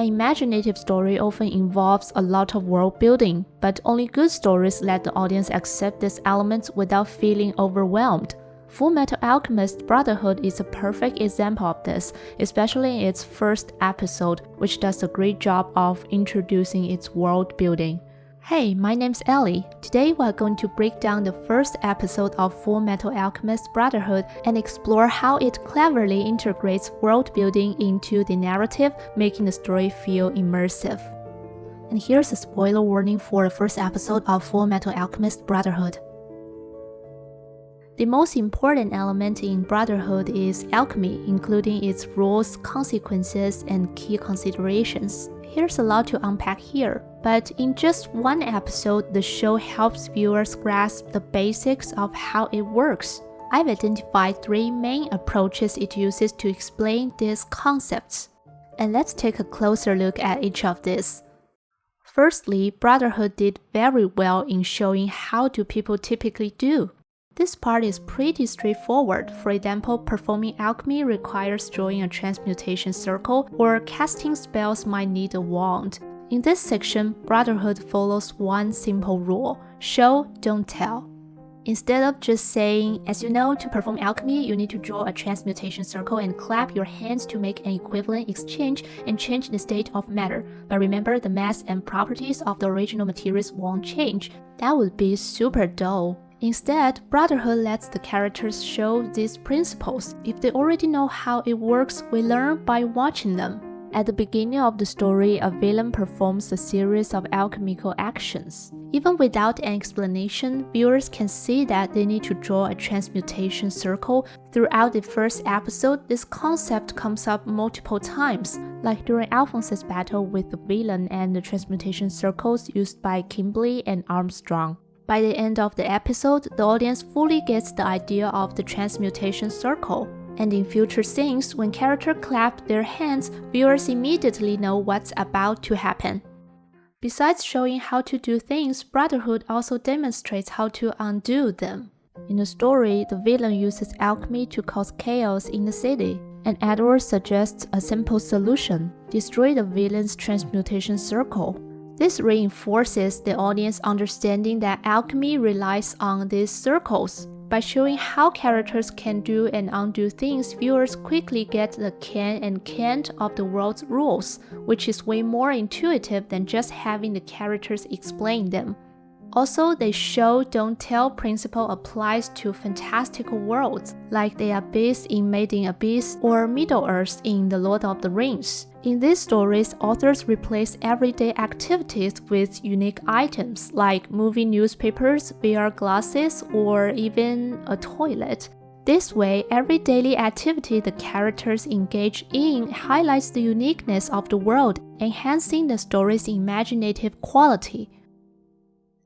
An imaginative story often involves a lot of world building, but only good stories let the audience accept these elements without feeling overwhelmed. Fullmetal Alchemist Brotherhood is a perfect example of this, especially in its first episode, which does a great job of introducing its world building. Hey, my name's Ellie. Today we're going to break down the first episode of Fullmetal Alchemist Brotherhood and explore how it cleverly integrates world building into the narrative, making the story feel immersive. And here's a spoiler warning for the first episode of Fullmetal Alchemist Brotherhood. The most important element in Brotherhood is alchemy, including its rules, consequences, and key considerations. Here's a lot to unpack here, but in just one episode, the show helps viewers grasp the basics of how it works. I've identified 3 main approaches it uses to explain these concepts. And let's take a closer look at each of these. Firstly, Brotherhood did very well in showing how do people typically do. This part is pretty straightforward. For example, performing alchemy requires drawing a transmutation circle, or casting spells might need a wand. In this section, Brotherhood follows one simple rule: show, don't tell. Instead of just saying, as you know, to perform alchemy, you need to draw a transmutation circle and clap your hands to make an equivalent exchange and change the state of matter. But remember, the mass and properties of the original materials won't change. That would be super dull. Instead, Brotherhood lets the characters show these principles. If they already know how it works, we learn by watching them. At the beginning of the story, a villain performs a series of alchemical actions. Even without an explanation, viewers can see that they need to draw a transmutation circle. Throughout the first episode, this concept comes up multiple times, like during Alphonse's battle with the villain and the transmutation circles used by Kimberly and Armstrong. By the end of the episode, the audience fully gets the idea of the transmutation circle. And in future scenes, when characters clap their hands, viewers immediately know what's about to happen. Besides showing how to do things, Brotherhood also demonstrates how to undo them. In the story, the villain uses alchemy to cause chaos in the city, and Edward suggests a simple solution: destroy the villain's transmutation circle. This reinforces the audience understanding that alchemy relies on these circles. By showing how characters can do and undo things, viewers quickly get the can and can't of the world's rules, which is way more intuitive than just having the characters explain them. Also, the show don't tell principle applies to fantastical worlds, like the Abyss in Made in Abyss or Middle-earth in The Lord of the Rings. In these stories, authors replace everyday activities with unique items, like moving newspapers, VR glasses, or even a toilet. This way, every daily activity the characters engage in highlights the uniqueness of the world, enhancing the story's imaginative quality.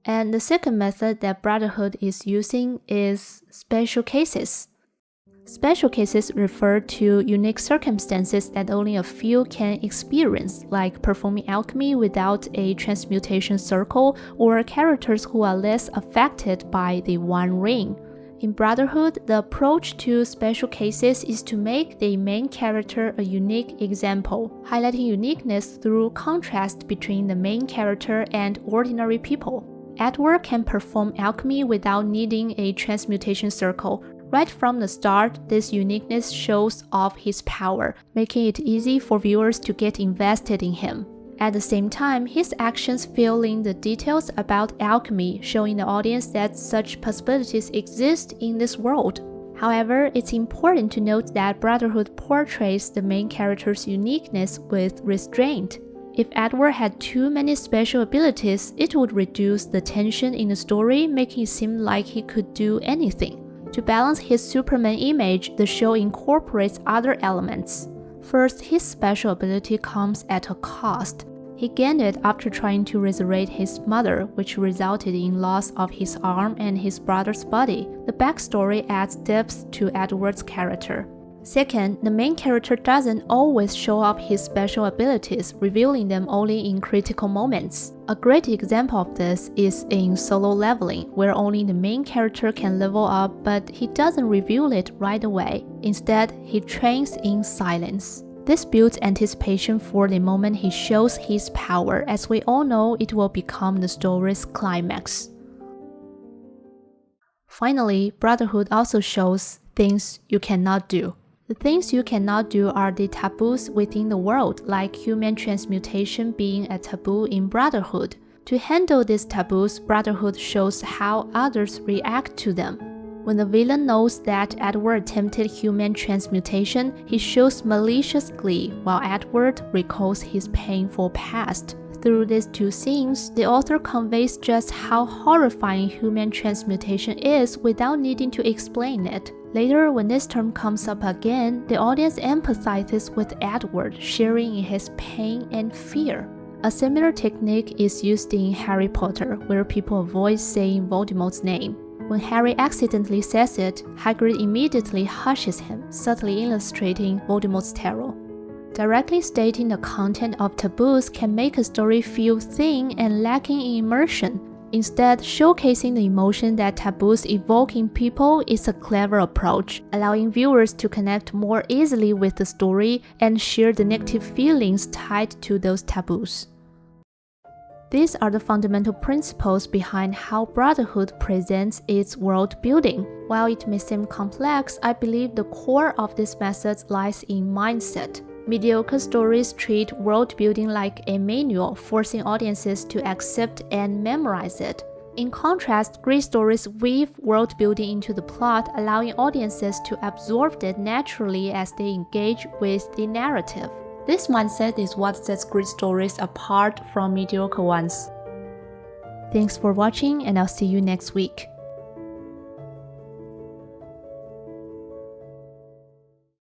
And the second method that Brotherhood is using is special cases. Special cases refer to unique circumstances that only a few can experience, like performing alchemy without a transmutation circle, or characters who are less affected by the One Ring. In Brotherhood, the approach to special cases is to make the main character a unique example, highlighting uniqueness through contrast between the main character and ordinary people. Edward can perform alchemy without needing a transmutation circle. Right from the start, this uniqueness shows off his power, making it easy for viewers to get invested in him. At the same time, his actions fill in the details about alchemy, showing the audience that such possibilities exist in this world. However, it's important to note that Brotherhood portrays the main character's uniqueness with restraint. If Edward had too many special abilities, it would reduce the tension in the story, making it seem like he could do anything. To balance his Superman image, the show incorporates other elements. First, his special ability comes at a cost. He gained it after trying to resurrect his mother, which resulted in loss of his arm and his brother's body. The backstory adds depth to Edward's character. Second, the main character doesn't always show off his special abilities, revealing them only in critical moments. A great example of this is in Solo Leveling, where only the main character can level up, but he doesn't reveal it right away. Instead, he trains in silence. This builds anticipation for the moment he shows his power, as we all know it will become the story's climax. Finally, Brotherhood also shows things you cannot do. The things you cannot do are the taboos within the world, like human transmutation being a taboo in Brotherhood. To handle these taboos, Brotherhood shows how others react to them. When the villain knows that Edward attempted human transmutation, he shows malicious glee, while Edward recalls his painful past. Through these two scenes, the author conveys just how horrifying human transmutation is without needing to explain it. Later, when this term comes up again, the audience empathizes with Edward, sharing in his pain and fear. A similar technique is used in Harry Potter, where people avoid saying Voldemort's name. When Harry accidentally says it, Hagrid immediately hushes him, subtly illustrating Voldemort's terror. Directly stating the content of taboos can make a story feel thin and lacking in immersion. Instead, showcasing the emotion that taboos evoke in people is a clever approach, allowing viewers to connect more easily with the story and share the negative feelings tied to those taboos. These are the fundamental principles behind how Brotherhood presents its world building. While it may seem complex, I believe the core of these methods lies in mindset. Mediocre stories treat world building like a manual, forcing audiences to accept and memorize it. In contrast, great stories weave world building into the plot, allowing audiences to absorb it naturally as they engage with the narrative. This mindset is what sets great stories apart from mediocre ones. Thanks for watching, and I'll see you next week.